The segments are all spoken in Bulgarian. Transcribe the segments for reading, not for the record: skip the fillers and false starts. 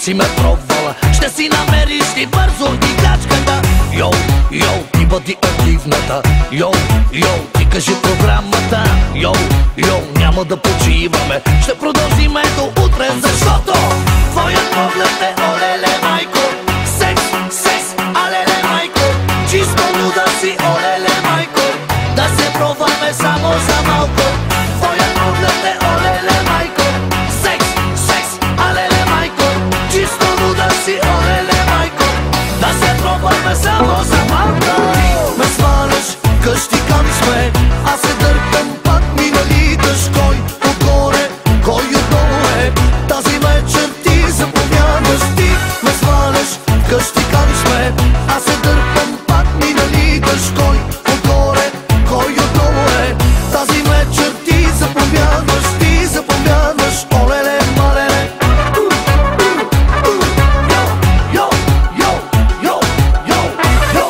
си ме пробвала, ще си намериш ти бързо играчката. Йоу, йоу, ти бъди активната. Йоу, йоу, ти кажи програмата. Йоу, йоу, няма да почиваме, ще продължиме до утре, защото твоят поглед е олеле майко. Секс, секс, алеле майко. Чисто луда си, олеле майко. Да се пробваме само за малко. Твоят поглед е олеле майко. Секс, секс, алеле майко. Чисто луда си, олеле майко. Да се пробваме само за малко. Ме сваляш, къщи ками сме, аз се дърпам пак минали дъжд. Кой отгоре, кой отдолу е, тази вечер ти запомняваш. Ти ме сваляш, къщи ками сме, аз се дърпам пак минали дъжд. Кой отгоре, кой отдолу е, тази вечер ти запомняваш. Ти запомняваш, олеле, малеле. Йо, йо, йо, йо, йо, йо,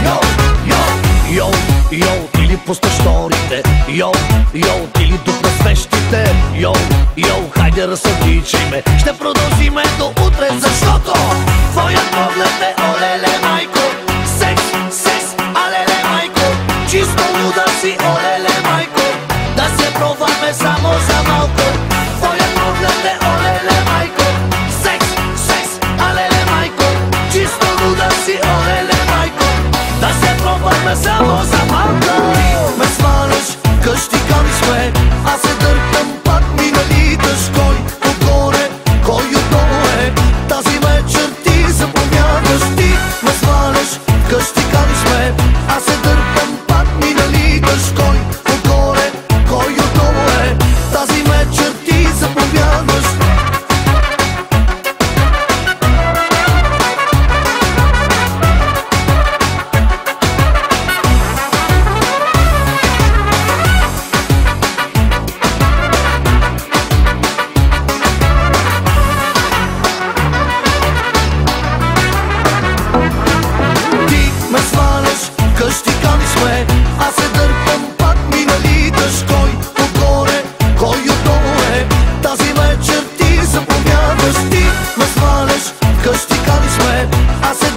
йо, йо, йо, йоу, ти ли пускаш сторите? Йоу, йоу, ти ли дупна свещите? Йоу, йоу, хайде разсъдичай ме, ще продължиме до утре, защото твоят поглед е олеле майко. Секс, секс, алеле майко. Чисто луда си, олеле майко. Да се пробваме само за малко. Твоят поглед е олеле майко. Секс, секс, алеле майко. Чисто луда си, олеле майко. Да се пробваме само за малко. Ме сваляш, къщи ками сме, аз се дърпам пак минали дъжд. Кой отгоре, кой отдолу е, тази вечер ти запомняваш. Ти ме сваляш, къщи ками сме, аз се дърпам пак минали дъжд. Кой отгоре, кой отдолу е, тази вечер ти запомняваш. Къщи ками сме, аз се дърпам пак минали дъжд. Кой отгоре, кой отдолу е, тази вечер ти запомняваш. Ти ме сваляш, къщи ками сме, аз се